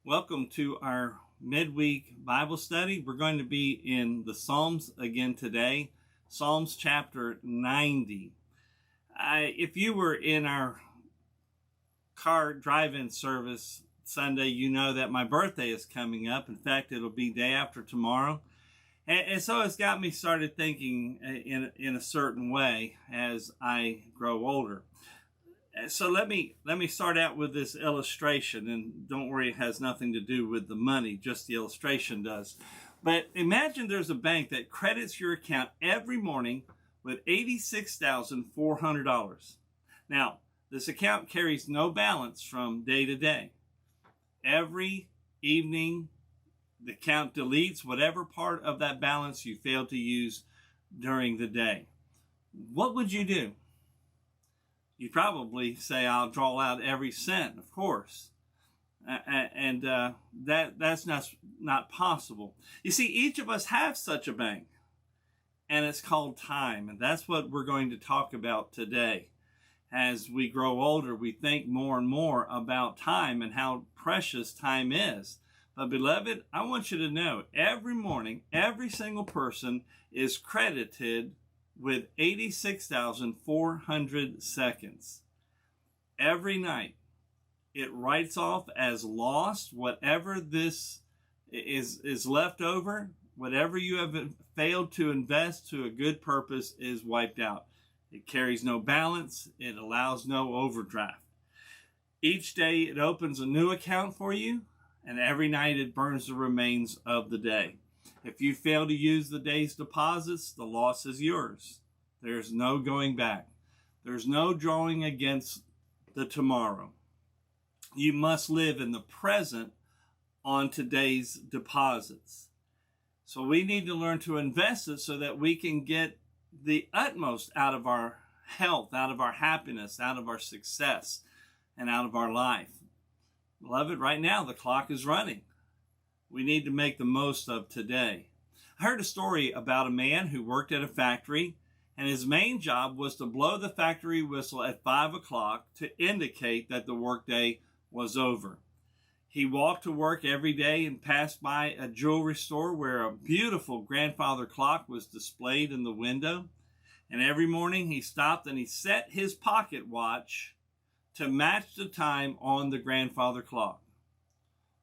Welcome to our midweek Bible study. We're going to be in the Psalms again today, Psalms chapter 90. If you were in our car drive-in service Sunday, you know that my birthday is coming up. In fact, it'll be day after tomorrow. And so it's got me started thinking in a certain way as I grow older. So let me start out with this illustration, and don't worry, it has nothing to do with the money, just the illustration does. But imagine there's a bank that credits your account every morning with $86,400. Now, this account carries no balance from day to day. Every evening, the account deletes whatever part of that balance you failed to use during the day. What would you do? You'd probably say, I'll draw out every cent, of course. That's not possible. You see, each of us have such a bank, and it's called time. And that's what we're going to talk about today. As we grow older, we think more and more about time and how precious time is. But beloved, I want you to know, every morning, every single person is credited with 86,400 seconds. Every night, it writes off as lost whatever this is left over. Whatever you have failed to invest to a good purpose is wiped out. It carries no balance. It allows no overdraft. Each day, it opens a new account for you, and every night it burns the remains of the day. If you fail to use the day's deposits, the loss is yours. There's no going back. There's no drawing against the tomorrow. You must live in the present on today's deposits. So we need to learn to invest it so that we can get the utmost out of our health, out of our happiness, out of our success, and out of our life. Beloved, right now the clock is running. We need to make the most of today. I heard a story about a man who worked at a factory, and his main job was to blow the factory whistle at 5 o'clock to indicate that the workday was over. He walked to work every day and passed by a jewelry store where a beautiful grandfather clock was displayed in the window. And every morning he stopped and he set his pocket watch to match the time on the grandfather clock.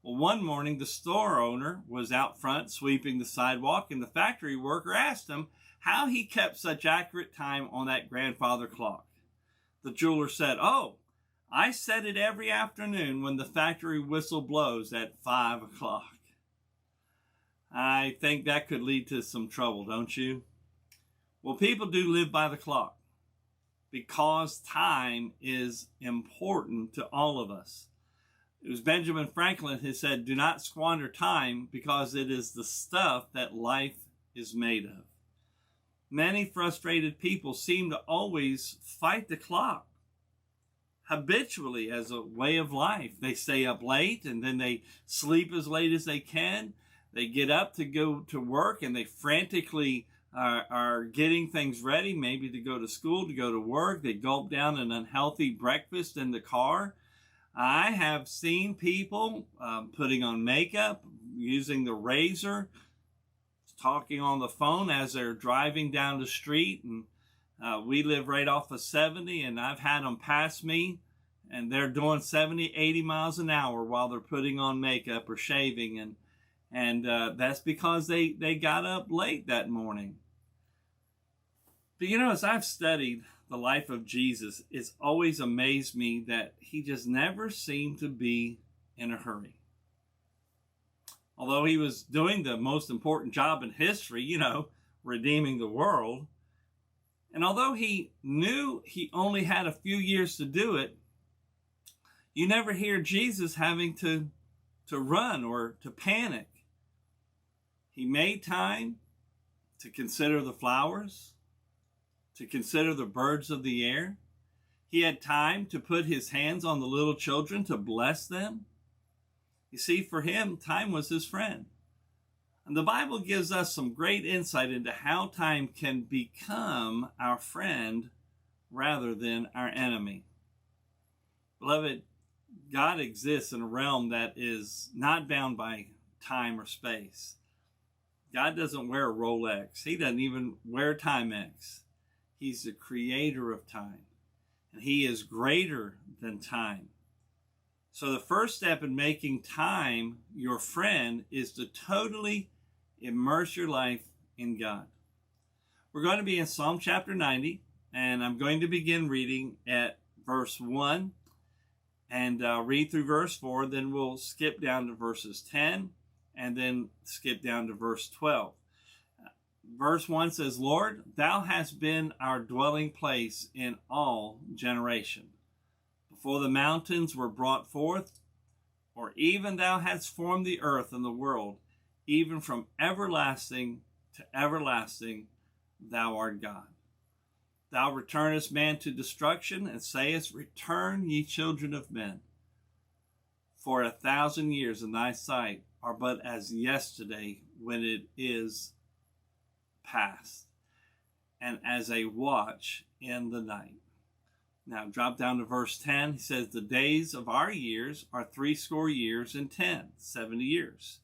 Well, one morning, the store owner was out front sweeping the sidewalk, and the factory worker asked him how he kept such accurate time on that grandfather clock. The jeweler said, "Oh, I set it every afternoon when the factory whistle blows at 5 o'clock. I think that could lead to some trouble, don't you? Well, people do live by the clock because time is important to all of us. It was Benjamin Franklin who said, "Do not squander time because it is the stuff that life is made of." Many frustrated people seem to always fight the clock habitually as a way of life. They stay up late and then they sleep as late as they can. They get up to go to work and they frantically are getting things ready, maybe to go to school, to go to work. They gulp down an unhealthy breakfast in the car. I have seen people putting on makeup, using the razor, talking on the phone as they're driving down the street. And we live right off of 70, and I've had them pass me, and they're doing 70, 80 miles an hour while they're putting on makeup or shaving. And that's because they got up late that morning. But you know, as I've studied the life of Jesus, it's always amazed me that he just never seemed to be in a hurry. Although he was doing the most important job in history, redeeming the world, and although he knew he only had a few years to do it, you never hear Jesus having to run or to panic. He made time to consider the flowers, to consider the birds of the air. He had time to put his hands on the little children to bless them. You see, for him, time was his friend. And the Bible gives us some great insight into how time can become our friend rather than our enemy. Beloved, God exists in a realm that is not bound by time or space. God doesn't wear a Rolex. He doesn't even wear Timex. He's the creator of time, and he is greater than time. So the first step in making time your friend is to totally immerse your life in God. We're going to be in Psalm chapter 90, and I'm going to begin reading at verse 1 and read through verse 4. Then we'll skip down to verses 10 and then skip down to verse 12. Verse 1 says, Lord, thou hast been our dwelling place in all generation. Before the mountains were brought forth, or even thou hadst formed the earth and the world, even from everlasting to everlasting, thou art God. Thou returnest man to destruction, and sayest, Return, ye children of men. For 1,000 years in thy sight are but as yesterday when it is past, and as a watch in the night. Now drop down to verse 10. He says, The days of our years are 60 years and 10, 70 years.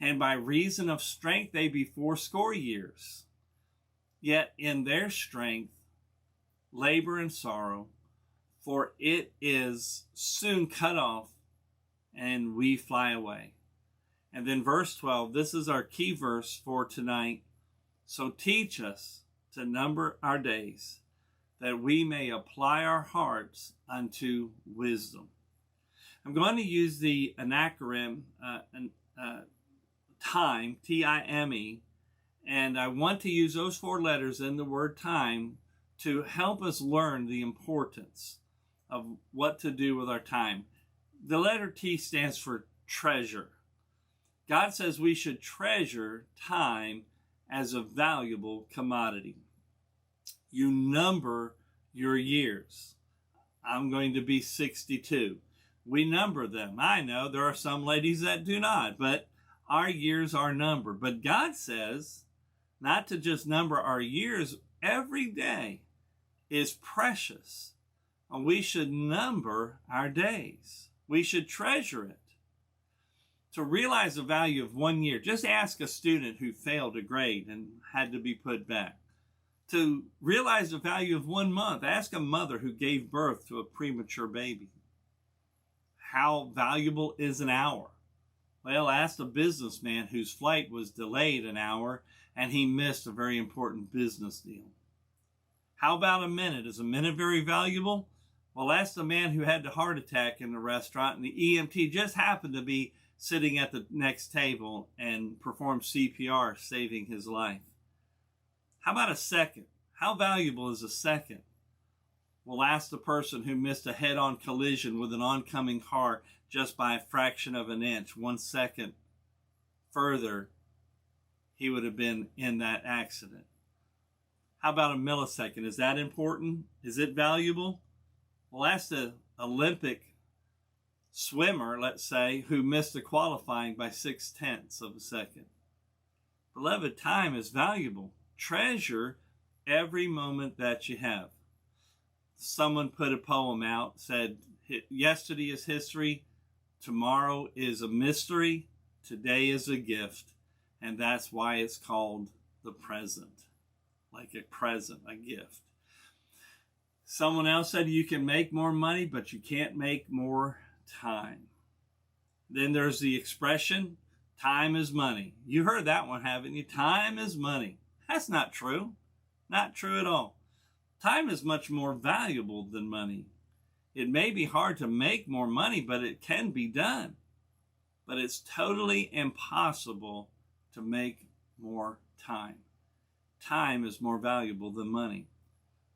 And by reason of strength they be 80 years. Yet in their strength, labor and sorrow, for it is soon cut off, and we fly away. And then verse 12, this is our key verse for tonight. So teach us to number our days, that we may apply our hearts unto wisdom. I'm going to use the acronym TIME, T-I-M-E, and I want to use those 4 letters in the word time to help us learn the importance of what to do with our time. The letter T stands for treasure. God says we should treasure time as a valuable commodity. You number your years. I'm going to be 62. We number them. I know there are some ladies that do not, but our years are numbered. But God says not to just number our years. Every day is precious, and we should number our days. We should treasure it. To realize the value of 1 year, just ask a student who failed a grade and had to be put back. To realize the value of 1 month, ask a mother who gave birth to a premature baby. How valuable is an hour? Well, ask a businessman whose flight was delayed an hour and he missed a very important business deal. How about a minute? Is a minute very valuable? Well, ask the man who had the heart attack in the restaurant and the EMT just happened to be sitting at the next table and performed CPR, saving his life. How about a second? How valuable is a second? We'll ask the person who missed a head-on collision with an oncoming car just by a fraction of an inch. 1 second further, he would have been in that accident. How about a millisecond? Is that important? Is it valuable? We'll ask the Olympic swimmer, let's say, who missed the qualifying by 0.6 of a second. Beloved, time is valuable. Treasure every moment that you have. Someone put a poem out, said, yesterday is history, tomorrow is a mystery, today is a gift, and that's why it's called the present. Like a present, a gift. Someone else said you can make more money, but you can't make more time. Then there's the expression, time is money. You heard that one, haven't you? Time is money. That's not true. Not true at all. Time is much more valuable than money. It may be hard to make more money, but it can be done. But it's totally impossible to make more time. Time is more valuable than money.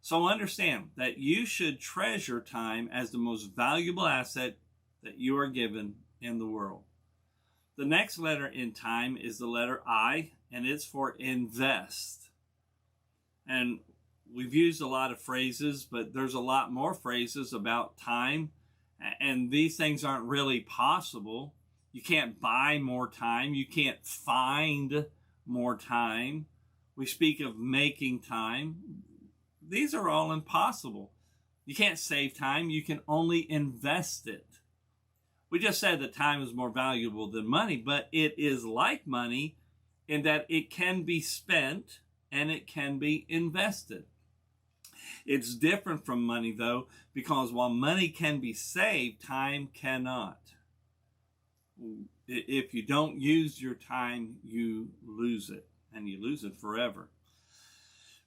So understand that you should treasure time as the most valuable asset that you are given in the world. The next letter in time is the letter I, and it's for invest. And we've used a lot of phrases, but there's a lot more phrases about time, and these things aren't really possible. You can't buy more time. You can't find more time. We speak of making time. These are all impossible. You can't save time. You can only invest it. We just said that time is more valuable than money, but it is like money in that it can be spent and it can be invested. It's different from money, though, because while money can be saved, time cannot. If you don't use your time, you lose it, and you lose it forever.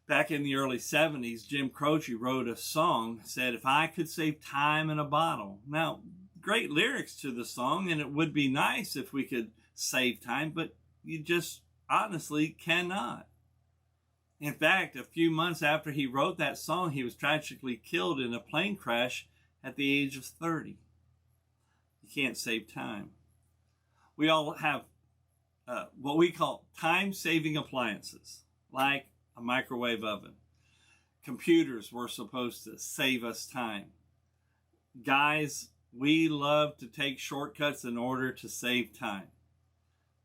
Back in the early 70s, Jim Croce wrote a song that said, "If I could save time in a bottle." Now, great lyrics to the song, and it would be nice if we could save time, but you just honestly cannot. In fact, a few months after he wrote that song, he was tragically killed in a plane crash at the age of 30. You can't save time. We all have what we call time-saving appliances, like a microwave oven. Computers were supposed to save us time. Guys, we love to take shortcuts in order to save time.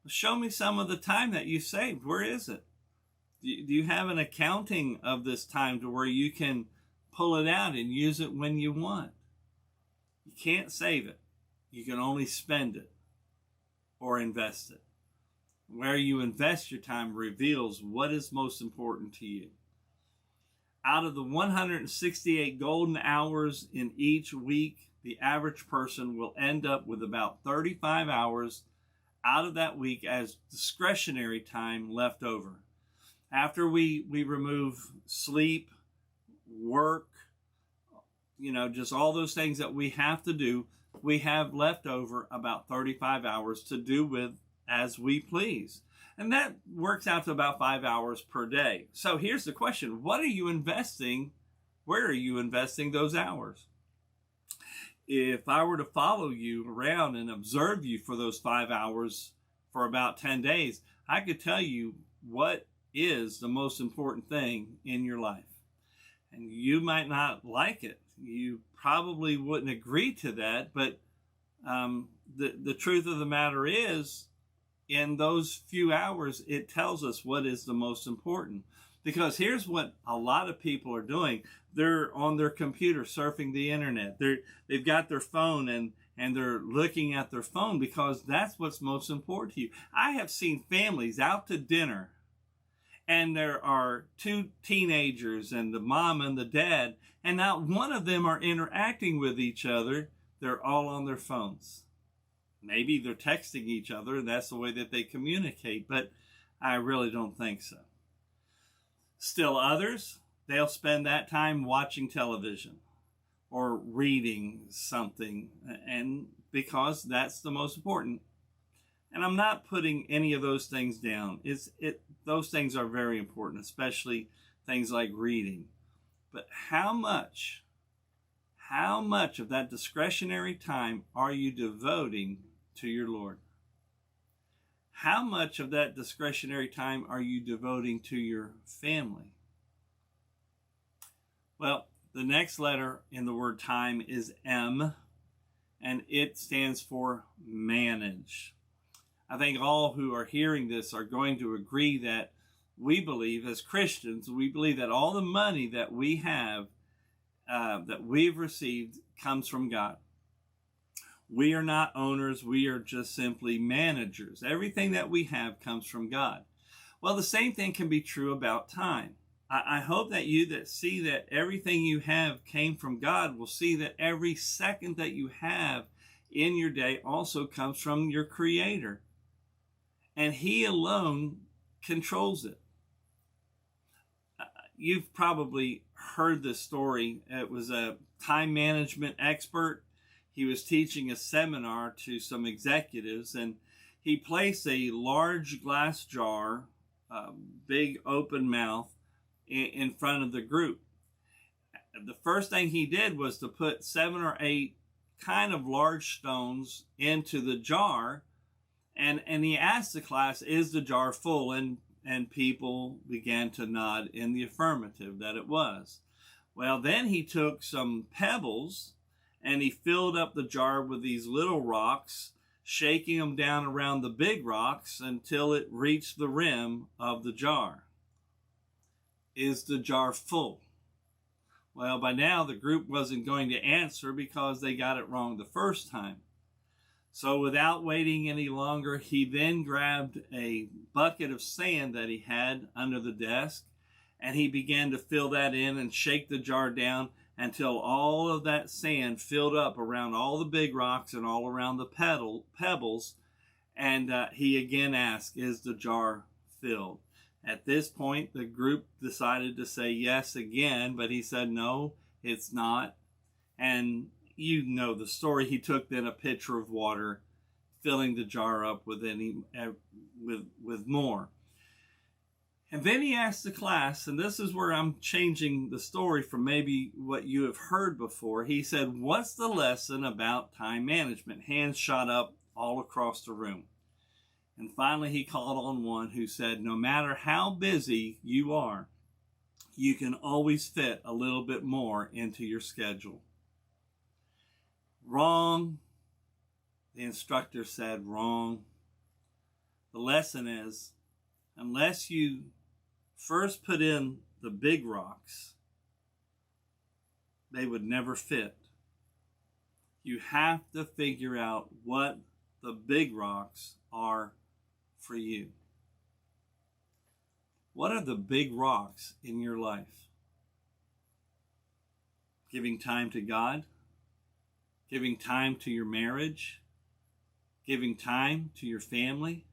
Show me some of the time that you saved. Where is it? Do you have an accounting of this time to where you can pull it out and use it when you want? You can't save it. You can only spend it or invest it. Where you invest your time reveals what is most important to you. Out of the 168 golden hours in each week, the average person will end up with about 35 hours out of that week as discretionary time left over. After we remove sleep, work, just all those things that we have to do, we have left over about 35 hours to do with as we please. And that works out to about 5 hours per day. So here's the question. What are you investing? Where are you investing those hours? If I were to follow you around and observe you for those 5 hours for about 10 days, I could tell you what is the most important thing in your life. And you might not like it. You probably wouldn't agree to that, but the truth of the matter is, in those few hours, it tells us what is the most important. Because here's what a lot of people are doing. They're on their computer surfing the internet. They've got their phone and they're looking at their phone because that's what's most important to you. I have seen families out to dinner, and there are two teenagers and the mom and the dad, and not one of them are interacting with each other. They're all on their phones. Maybe they're texting each other, and that's the way that they communicate, but I really don't think so. Still others, they'll spend that time watching television or reading something, and because that's the most important. And I'm not putting any of those things down. Those things are very important, especially things like reading. But how much of that discretionary time are you devoting to your Lord? How much of that discretionary time are you devoting to your family? Well, the next letter in the word time is M, and it stands for manage. I think all who are hearing this are going to agree that we believe as Christians, we believe that all the money that we have, that we've received, comes from God. We are not owners. We are just simply managers. Everything that we have comes from God. Well, the same thing can be true about time. I hope that you that see that everything you have came from God will see that every second that you have in your day also comes from your Creator. And He alone controls it. You've probably heard this story. It was a time management expert. He was teaching a seminar to some executives, and he placed a large glass jar, big open mouth, in front of the group. The first thing he did was to put 7 or 8 kind of large stones into the jar, and he asked the class, "Is the jar full?" And people began to nod in the affirmative that it was. Well, then he took some pebbles and he filled up the jar with these little rocks, shaking them down around the big rocks until it reached the rim of the jar. Is the jar full? Well, by now the group wasn't going to answer because they got it wrong the first time. So without waiting any longer, he then grabbed a bucket of sand that he had under the desk, and he began to fill that in and shake the jar down until all of that sand filled up around all the big rocks and all around the pebbles. And he again asked, "Is the jar filled?" At this point, the group decided to say yes again, but he said, "No, it's not." And you know the story. He took then a pitcher of water, filling the jar up with more. And then he asked the class, and this is where I'm changing the story from maybe what you have heard before. He said, "What's the lesson about time management?" Hands shot up all across the room. And finally he called on one who said, "No matter how busy you are, you can always fit a little bit more into your schedule." Wrong. The instructor said, "Wrong. The lesson is, unless you first put in the big rocks, they would never fit. You have to figure out what the big rocks are for you." What are the big rocks in your life? Giving time to God? Giving time to your marriage? Giving time to your family?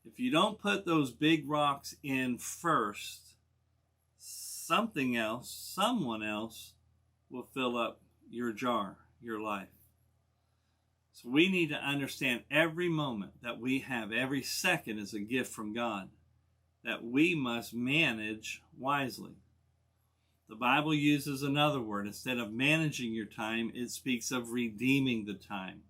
If you don't put those big rocks in first, something else, someone else will fill up your jar, your life. So we need to understand every moment that we have, every second is a gift from God that we must manage wisely. The Bible uses another word. Instead of managing your time, it speaks of redeeming the time.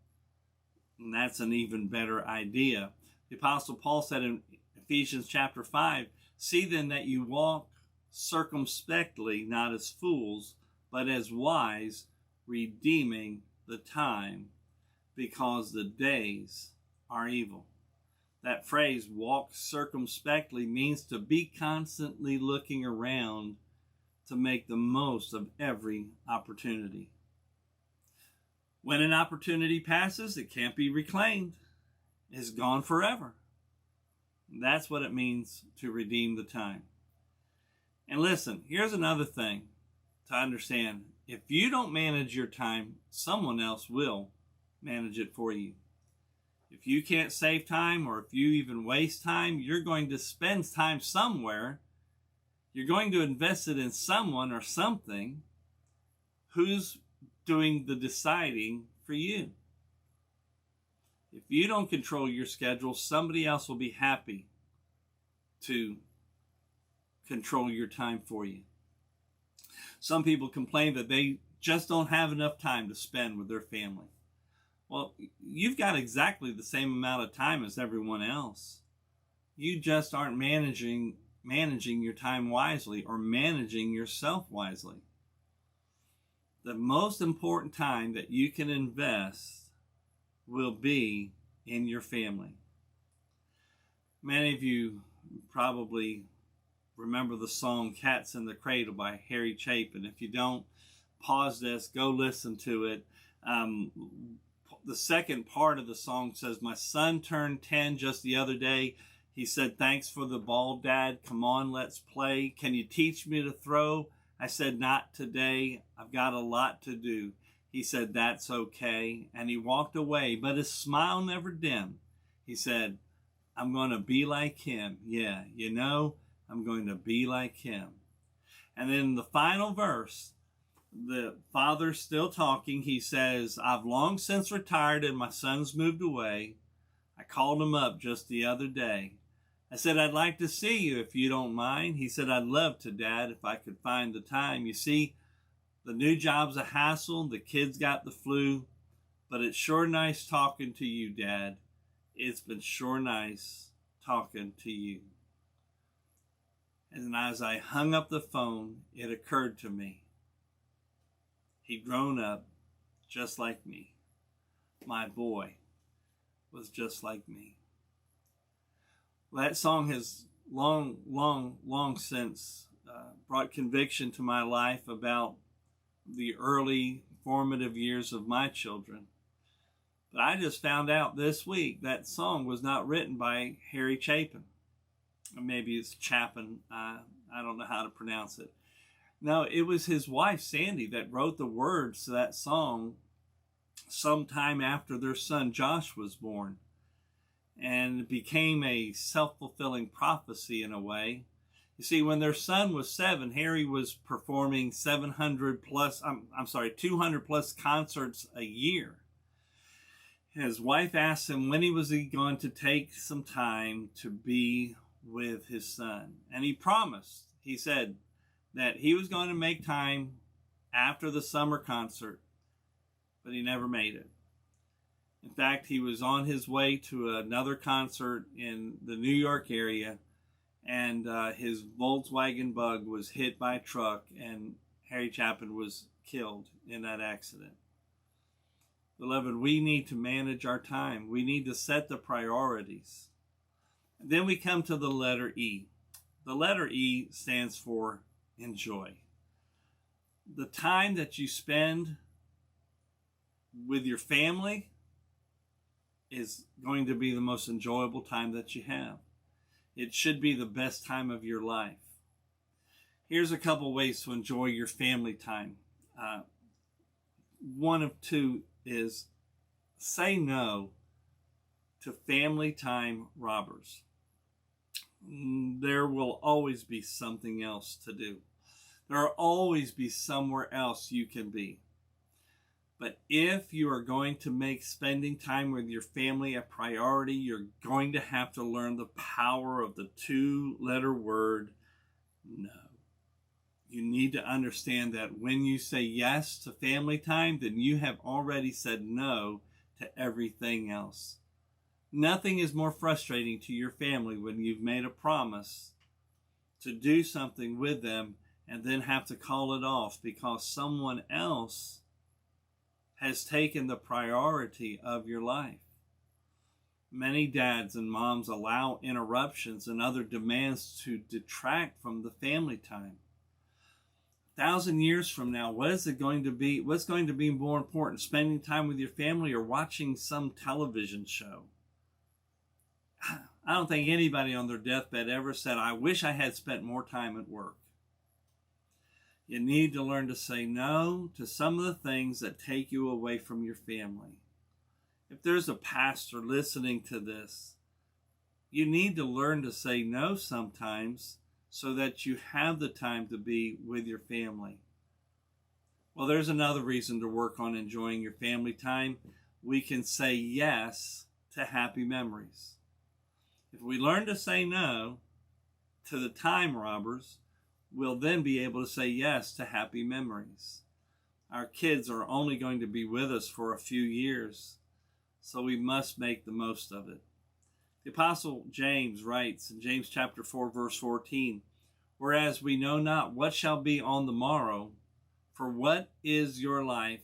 And that's an even better idea. The Apostle Paul said in Ephesians chapter 5, "See then that you walk circumspectly, not as fools, but as wise, redeeming the time, because the days are evil." That phrase, walk circumspectly, means to be constantly looking around to make the most of every opportunity. When an opportunity passes, it can't be reclaimed. It's gone forever. That's what it means to redeem the time. And listen, here's another thing to understand. If you don't manage your time, someone else will manage it for you. If you can't save time, or if you even waste time, you're going to spend time somewhere. You're going to invest it in someone or something who's doing the deciding for you. If you don't control your schedule, somebody else will be happy to control your time for you. Some people complain that they just don't have enough time to spend with their family. Well, you've got exactly the same amount of time as everyone else. You just aren't managing your time wisely, or managing yourself wisely. The most important time that you can invest will be in your family. Many of you probably remember the song "Cats in the Cradle" by Harry Chapin. If you don't, pause this, go listen to it. The second part of the song says, "My son turned 10 just the other day. He said, 'Thanks for the ball, Dad. Come on, let's play. Can you teach me to throw?' I said, 'Not today. I've got a lot to do.' He said, 'That's okay.' And he walked away, but his smile never dimmed. He said, 'I'm going to be like him. Yeah, I'm going to be like him.'" And then the final verse, the father's still talking. He says, "I've long since retired and my son's moved away. I called him up just the other day. I said, 'I'd like to see you if you don't mind.' He said, 'I'd love to, Dad, if I could find the time. You see, the new job's a hassle. The kids got the flu, but it's sure nice talking to you, Dad. It's been sure nice talking to you.'" And as I hung up the phone, it occurred to me, he'd grown up just like me. My boy was just like me. That song has long since brought conviction to my life about the early formative years of my children. But I just found out this week that song was not written by Harry Chapin. Or maybe it's Chapin. I don't know how to pronounce it. No, it was his wife, Sandy, that wrote the words to that song sometime after their son Josh was born. And it became a self-fulfilling prophecy in a way. You see, when their son was 7, Harry was performing 200 plus concerts a year. His wife asked him when he was going to take some time to be with his son. And he promised. He said that he was going to make time after the summer concert, but he never made it. In fact, he was on his way to another concert in the New York area, and his Volkswagen Bug was hit by a truck, and Harry Chapin was killed in that accident. Beloved, we need to manage our time. We need to set the priorities. And then we come to the letter E. The letter E stands for enjoy. The time that you spend with your family is going to be the most enjoyable time that you have. It should be the best time of your life. Here's a couple ways to enjoy your family time. One of two is say no to family time robbers. There will always be something else to do. There will always be somewhere else you can be. But if you are going to make spending time with your family a priority, you're going to have to learn the power of the 2-letter word no. You need to understand that when you say yes to family time, then you have already said no to everything else. Nothing is more frustrating to your family when you've made a promise to do something with them and then have to call it off because someone else has taken the priority of your life. Many dads and moms allow interruptions and other demands to detract from the family time. 1,000 years from now, what's going to be more important, spending time with your family or watching some television show? I don't think anybody on their deathbed ever said, I wish I had spent more time at work. You need to learn to say no to some of the things that take you away from your family. If there's a pastor listening to this, you need to learn to say no sometimes so that you have the time to be with your family. Well, there's another reason to work on enjoying your family time. We can say yes to happy memories. If we learn to say no to the time robbers, we'll then be able to say yes to happy memories. Our kids are only going to be with us for a few years, so we must make the most of it. The Apostle James writes in James chapter 4, verse 14, whereas we know not what shall be on the morrow, for what is your life?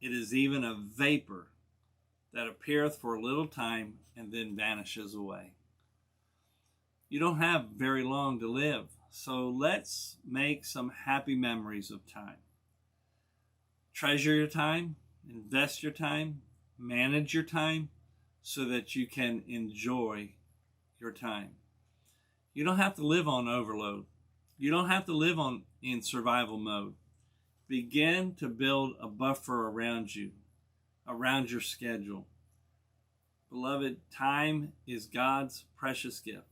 It is even a vapor that appeareth for a little time and then vanishes away. You don't have very long to live, so let's make some happy memories of time. Treasure your time, invest your time, manage your time so that you can enjoy your time. You don't have to live on overload. You don't have to live in survival mode. Begin to build a buffer around you, around your schedule. Beloved, time is God's precious gift.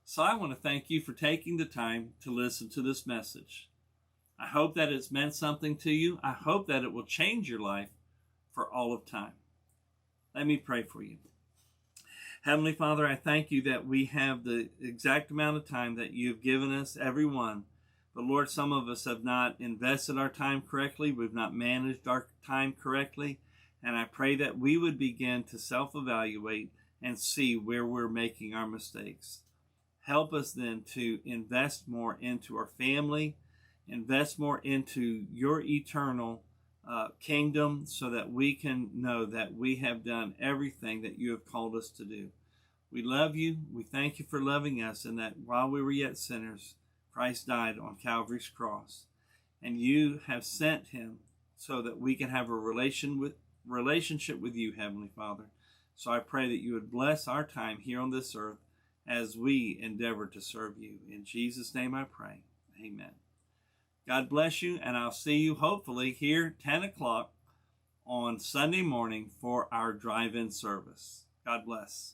So I want to thank you for taking the time to listen to this message. I hope that it's meant something to you. I hope that it will change your life for all of time. Let me pray for you. Heavenly Father, I thank you that we have the exact amount of time that you've given us, everyone. But Lord, some of us have not invested our time correctly. We've not managed our time correctly. And I pray that we would begin to self-evaluate and see where we're making our mistakes. Help us then to invest more into our family, invest more into your eternal kingdom so that we can know that we have done everything that you have called us to do. We love you. We thank you for loving us, and that while we were yet sinners, Christ died on Calvary's cross. And you have sent him so that we can have a relation relationship with you, Heavenly Father. So I pray that you would bless our time here on this earth as we endeavor to serve you. In Jesus' name I pray. Amen. God bless you, and I'll see you hopefully here 10 o'clock on Sunday morning for our drive-in service. God bless.